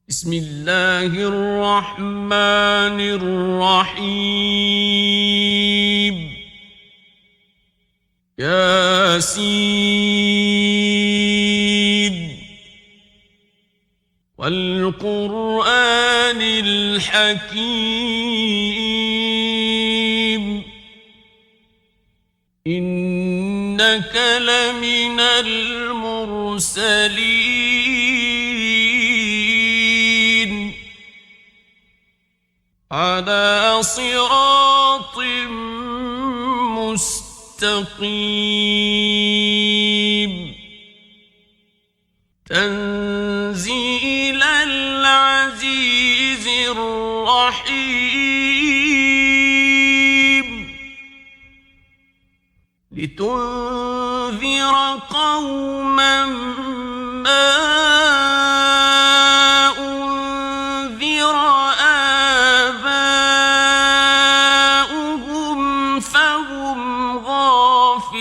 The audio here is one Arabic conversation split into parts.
بسم الله الرحمن الرحيم ياسين والقرآن الحكيم إنك لمن المرسلين على صراط مستقيم تنزيل العزيز الرحيم لتنذر قوما ما أنذر آباؤهم فهم غافلون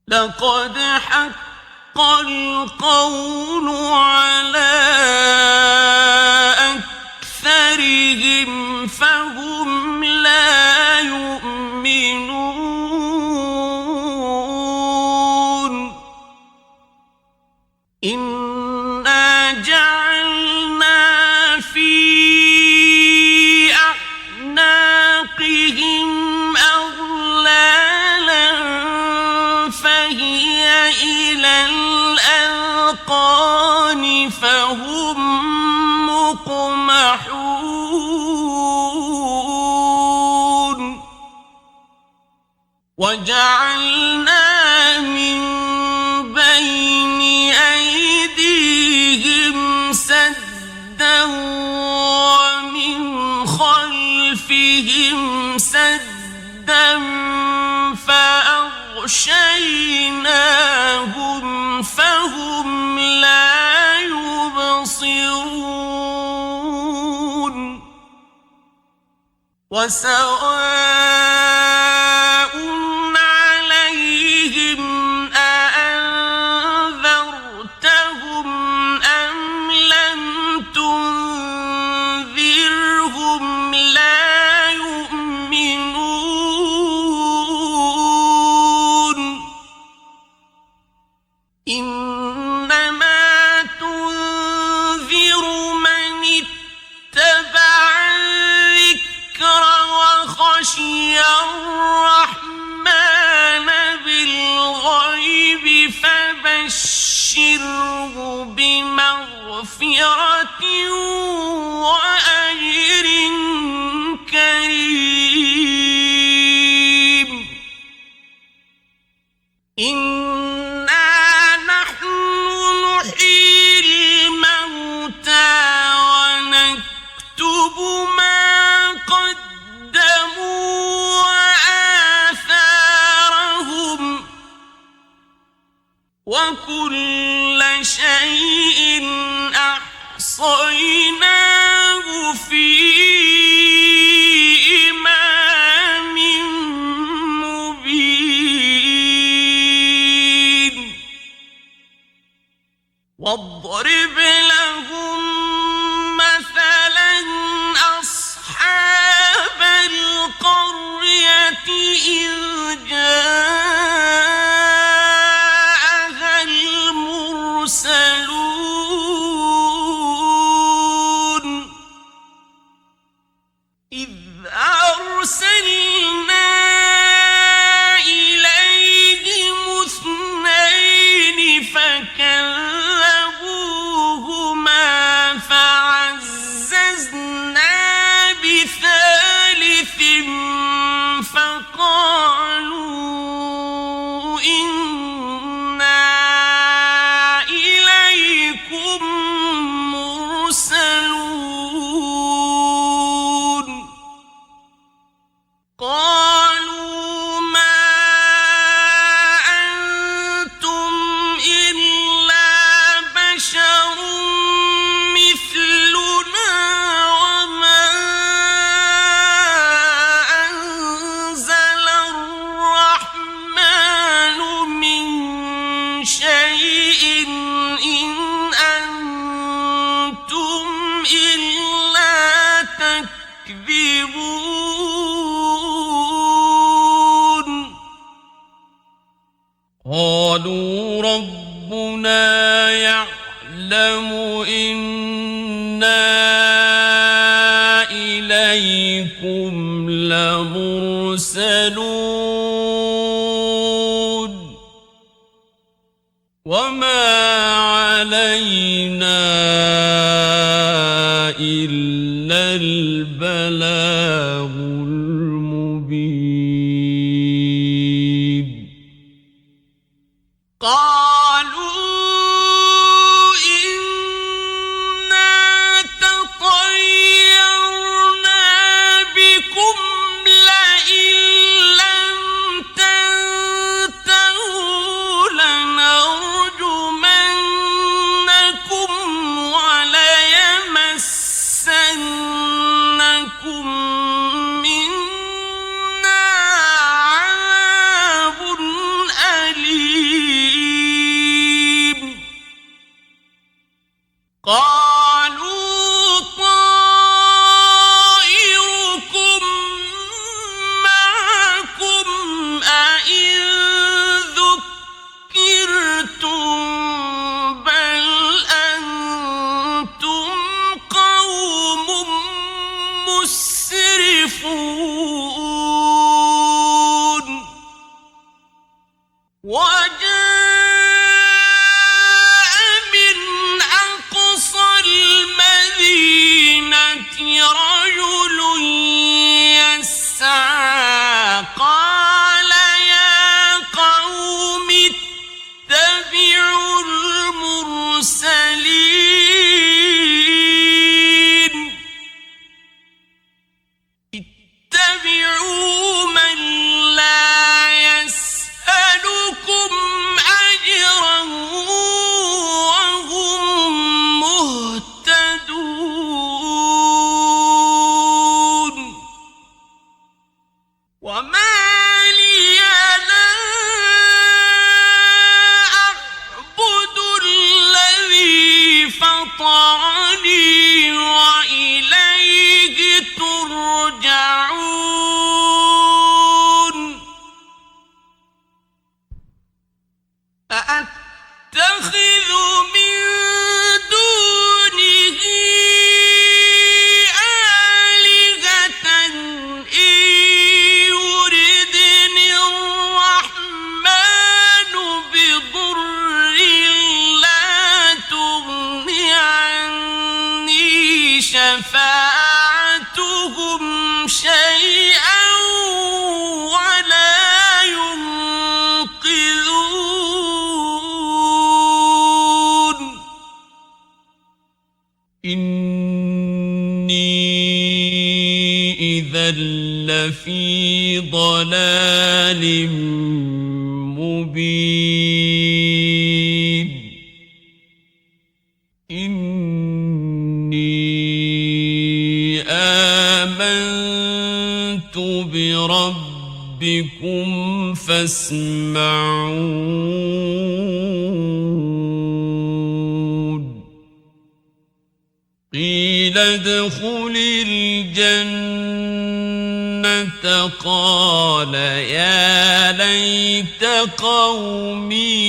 لقد حق القول على أكثرهم فهم لا يؤمنون إنا جعلنا في أعناقهم أغلالا فهي إلى الأذقان فهم مقمحون وجعلنا من بين أيديهم سدا ومن خلفهم سدا فأغشيناهم فهم لا يبصرون وسواء عليهم أأنذرتهم أم لم تنذرهم لا يؤمنون إنما تنذر من اتبع الذكر وخشي الرحمن بالغيب فبشره بمغفرة وأجر كريم إنا نحن نحيي الموتى ونكتب ما قدموا وآثارهم وكل شيء أحصيناه في إمام مبين واضرب لهم مثلا أصحاب القرية إذ جاءها المرسلون إذ أرسلنا إليهم اثنين فكذبوهما فعززنا بثالث فقالوا شيء إن أنتم إلا تكذبون قالوا ربنا يعلم إنا إليكم لمرسلون وما علينا إلا البلاغ المبين قالوا إنا تطيرنا بكم لئن لم تنتهوا لنرجمنكم وليمسنكم منا عذاب أليم قالوا طائركم معكم أئن ذكرتم بل أنتم قوم مسرفون وجاء من أقصى المدينة رجل يسعى قال يا قوم اتبعوا المرسلين اتبعوا من لا يسألكم أجرا وهم مهتدون وما لي لا أعبد الذي فطرني وإليه ترجعون أأتخذ من دونه آلهة إن يردني الرحمن بضر لا تغن عني شفاعتهم شيئا ولا ينقذون إني إذا لفي ضلال مبين إني آمنت بربكم فاسمعون قيل ادخل الجنة قال يا ليت قومي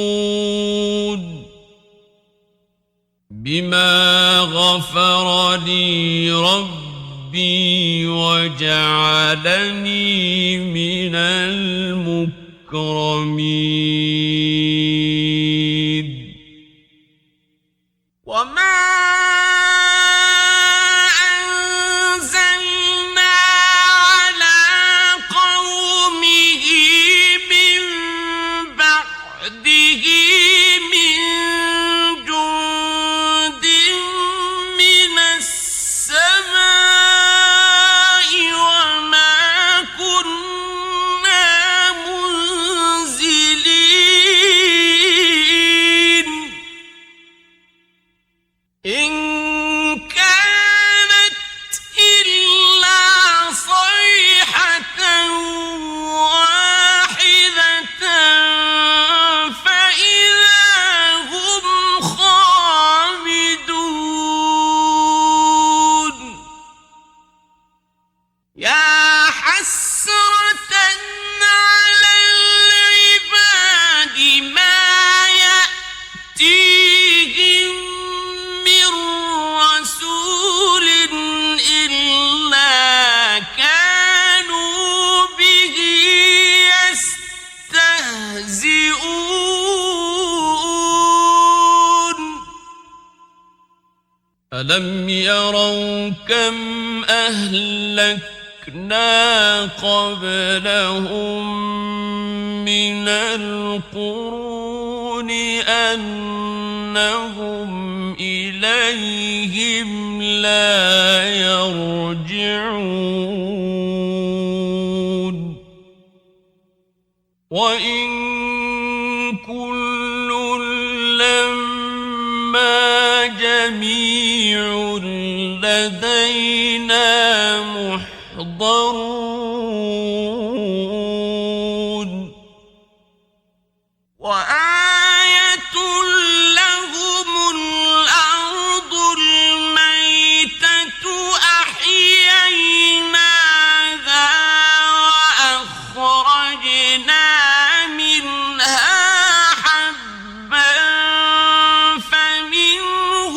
يعلمون بما غفر لي ربي وجعلني من المكرمين وما أنزلنا على قومه من بعده من جند من السماء وما كنا منزلين ألم يروا كم أهلكنا قبلهم من القرون أنهم إليهم لا يرجعون وإن كل لما جميع لدينا محضرون وآية لهم الأرض الميتة أحييناها وأخرجنا منها حبا فمنه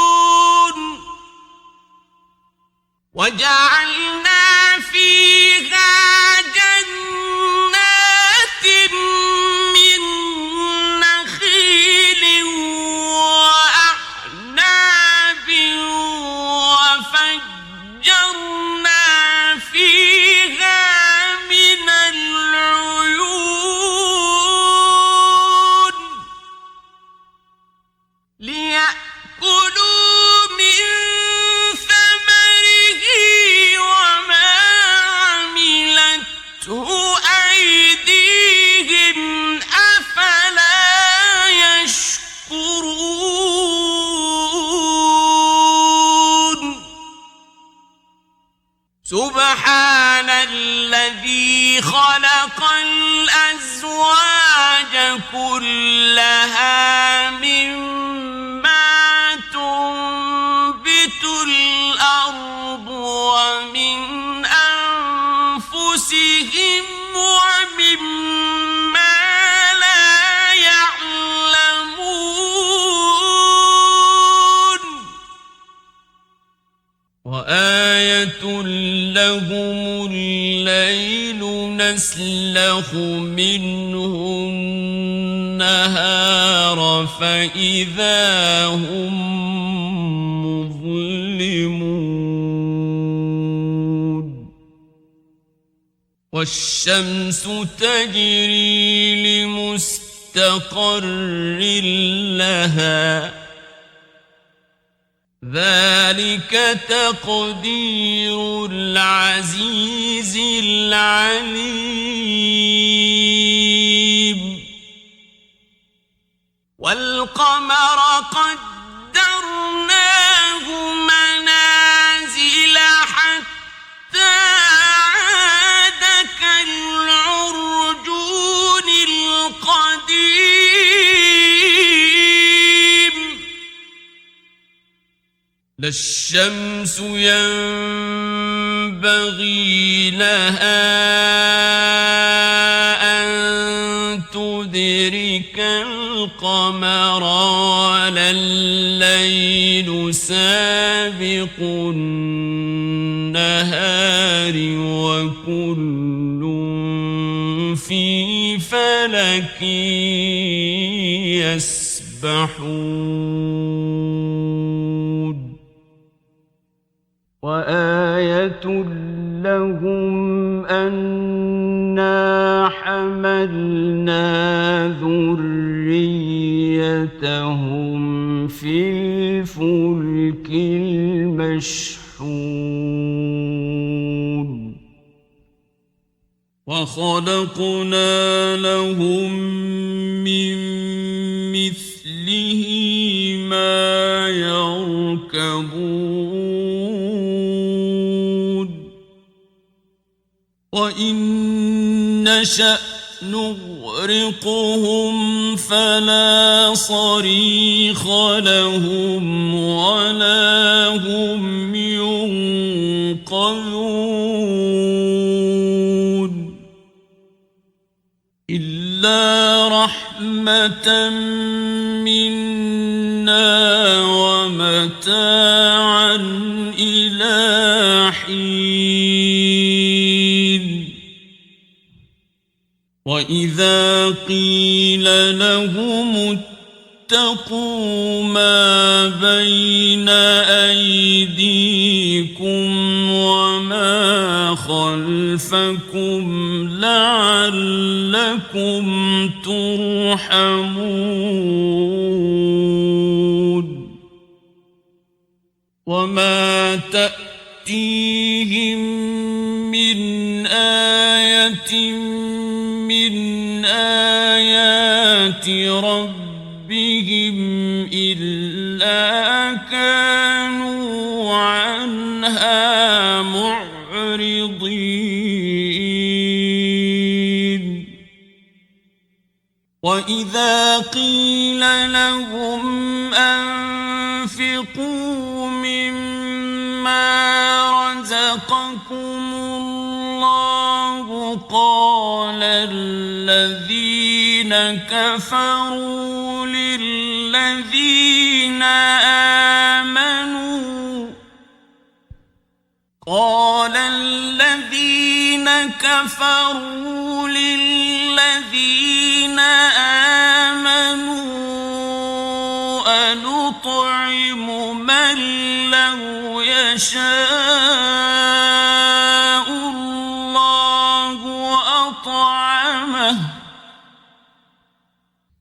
يأكلون وجعلنا فيها جنات من نخيل وأعناب وفجرنا فيها من العيون ليأكلوا من ثمره وما عملته أيديهم أفلا يشكرون سبحان الذي خلق الأزواج كلها مما تنبت الأرض ومن أنفسهم ومما لا يعلمون وآية لهم الليل نسلخ منه النهار فإذا هم مظلمون والشمس تجري لمستقر لها ذلك تقدير العزيز العليم والقمر قدرناه منازل حتى عاد كالعرجون القديم لا الشمس ينبغي لها أن تدرك القمر ولا الليل سابق النهار وكل في فلك يسبحون وآية لهم أنا حملنا ذريتهم في الفلك المشحون وخلقنا لهم من مثله ما يركبون وإن نشأ نغرقهم فلا صريخ لهم ولا هم ينقذون إلا رحمة منا ومتاعا إلى حين وإذا قيل لهم واتقوا ما بين أيديكم وما خلفكم لعلكم ترحمون وما تأتيهم من آية من آيات ربهم إلا كانوا عنها معرضين وإذا قيل لهم أنفقوا مما رزقكم الله قال الذين كفروا للذين آمنوا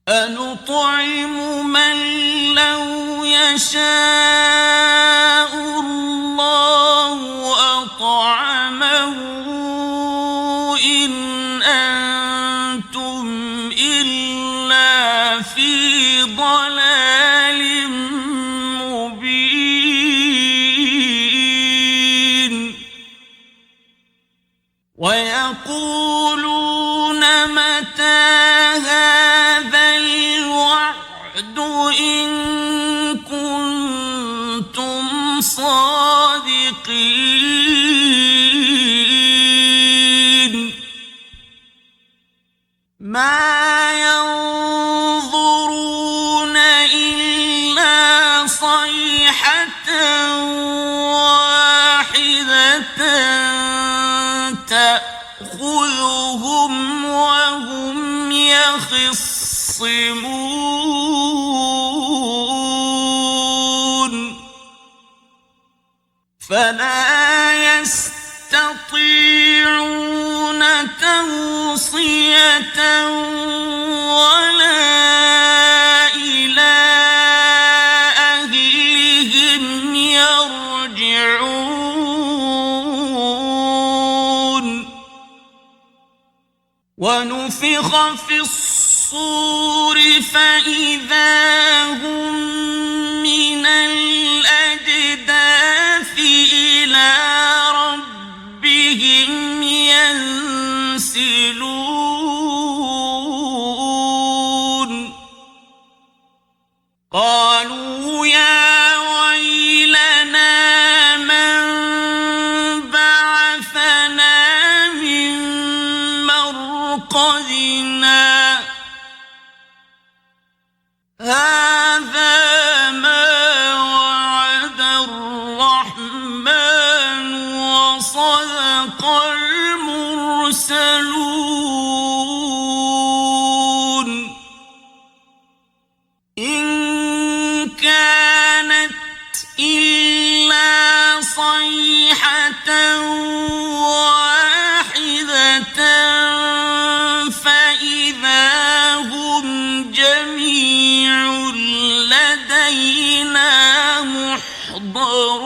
أنطعم من لو يشاء الله أطعمه إن أنتم إلا في ضلال مبين ويقولون متى هذا الوعد إن كنتم صادقين ما ينظرون إلا صيحة واحدة تأخذهم وهم يخصمون فلا يستطيعون توصية ولا إلى أهلهم يرجعون ونفخ في الصور فإذا هم من الأجداث إلى ربهم ينسلون قالوا يا ويلنا من بعثنا من مرقدنا هذا ما وعد الرحمن وصدق المرسلون إن كانت إلا صيحة واحدة فإذا هم جميع لدينا محضرون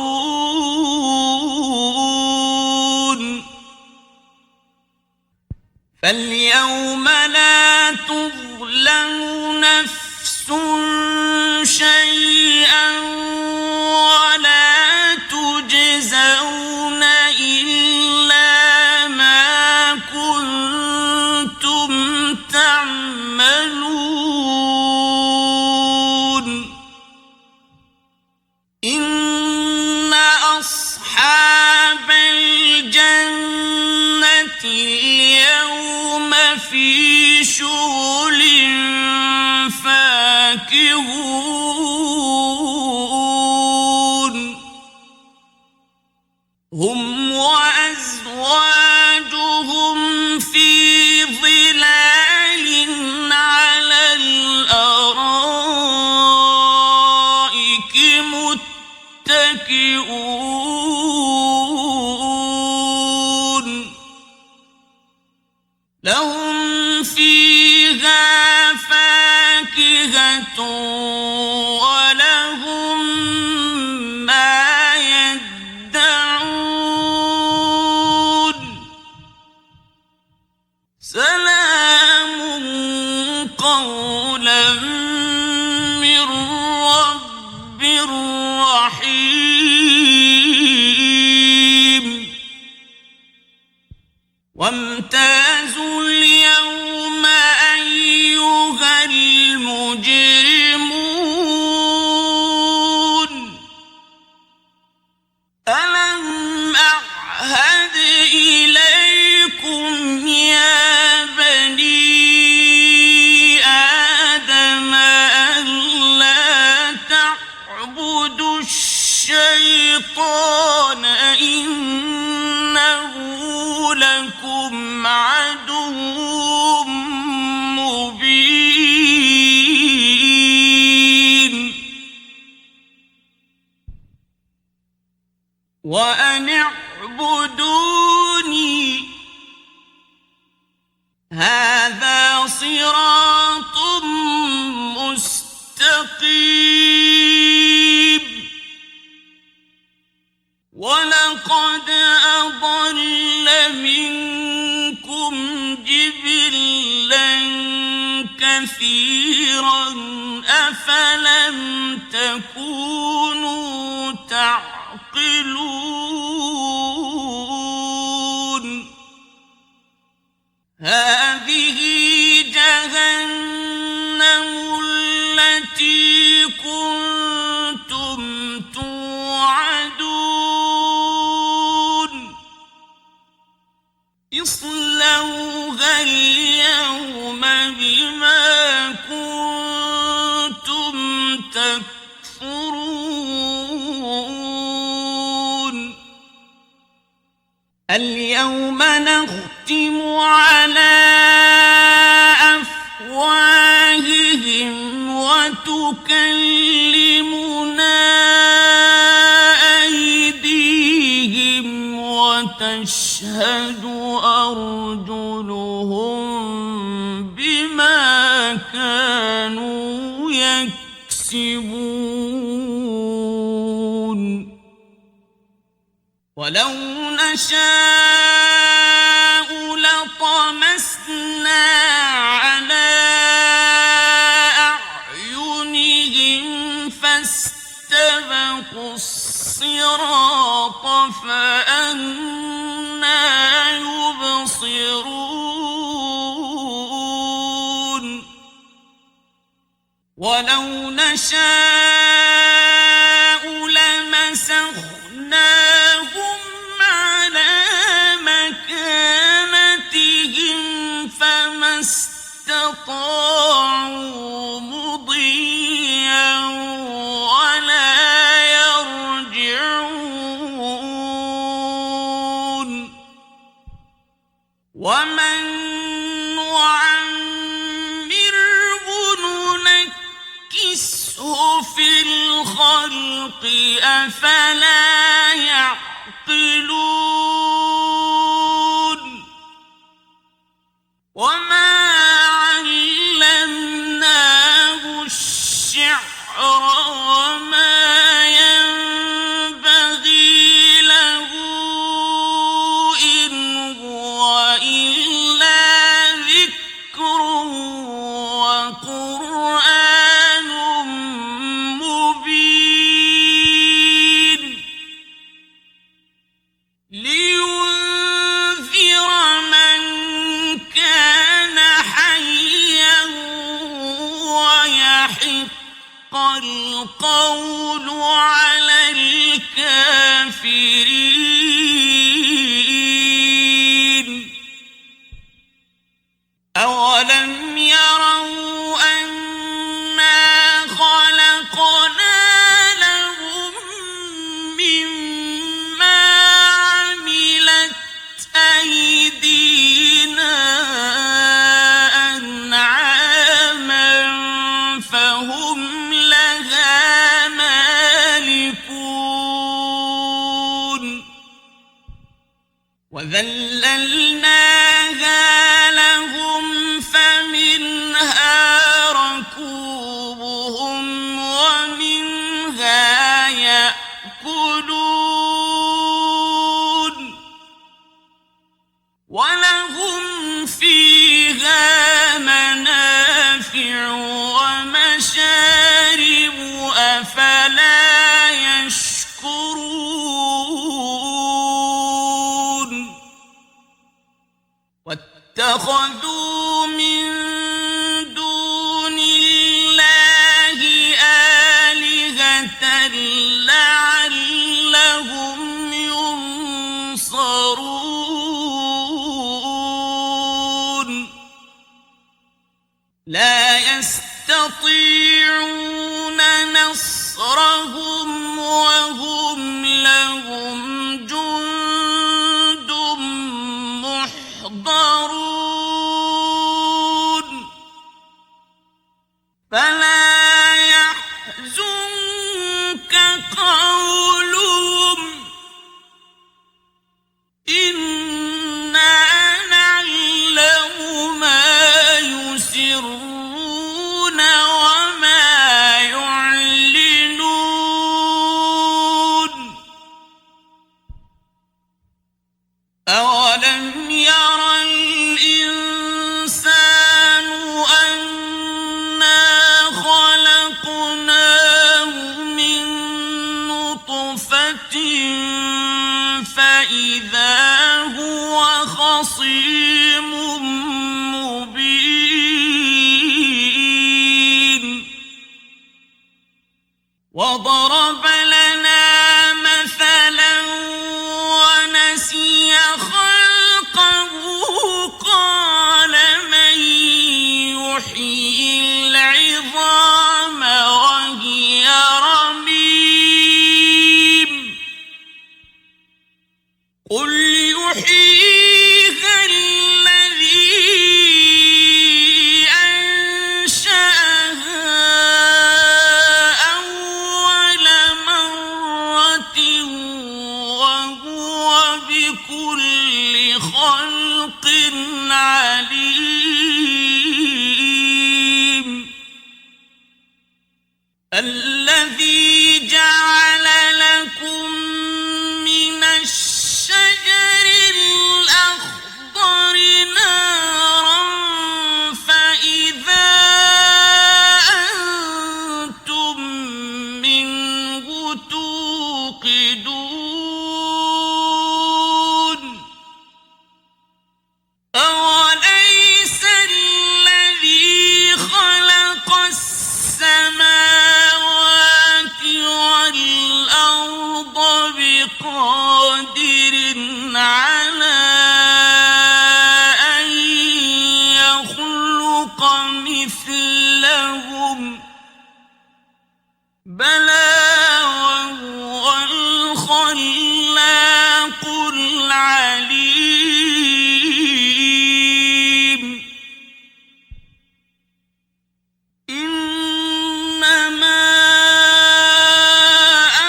فاليوم لا تظلم نفس شيئا ولا تجزون إلا ما كنتم تعملون إن أصحاب الجنة اليوم في شغل فاكهون هم وأزواجهم في ظلال على الأرائك لهم فيها فاكهة ولهم ما يدعون سلام قولا من رب رحيم وامتازوا اليوم أيها المجرمون ألم أعهد إليكم يا بني آدم ألا تعبدوا الشيطان إنه لكم عدو مبين وأن اعبدوني هذا صراط مستقيم ولقد أضل منكم جبلا كثيرا أفلم تكونوا تعقلون هذه جهنم التي كنتم توعدون اصلوها اليوم بما كنتم تكفرون اليوم نختم على أفواههم وتكلمنا أيديهم وتشهد أرجلهم بما كانوا يكسبون ولو نشاء لطمسنا على أعينهم فاستبقوا الصراط فأنى يبصرون ولو نشاء لمسخناهم على مكانتهم فما استطاعوا مضيا ولا يرجعون ومن نعمره ننكسه في الخلق أفلا يعقلون وما علمناه الشعر وما ينبغي له إن هو إلا ذكر وقرآن مبين لينذر من كان حيا ويحق القول على الكافرين أولم يروا أنا خلقنا لهم مما عملت أيدينا أنعاما فهم لها مالكون وذللناها لهم ولهم فيها منافع ومشارب أفلا يشكرون واتخذوا من دون الله آلهة لعلهم ينصرون لا يستطيعون نصرهم وهم لهم جند محضرون فلا يحزنك قولهم إنا نعلم ما يسرون وما يعلنون أولم ير الإنسان أنا خلقناه من نطفة فإذا هو خصيم مبين وضرب لنا مثلا ونسي خلقه قال من يحيي العظام وهي رميم قل يحييها الذي أنشأها أول مرة وهو بكل خلق عليم الذي جعل لكم من الشجر الأخضر نارا فإذا أنتم منه توقدون أوليس الذي خلق السماوات والأرض بقادر على أن يخلق مثلهم بلى وهو الخلاق العليم إنما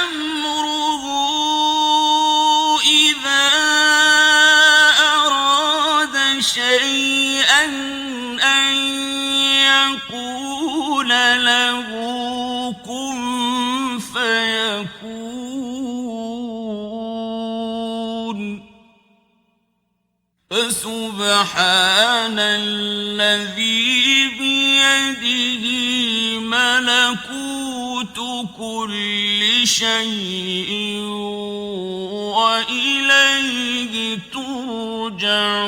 أمره إذا أراد شيئا أن يقول له كن فيكون فسبحان الذي بيده ملكوت كل شيء وإليه ترجعون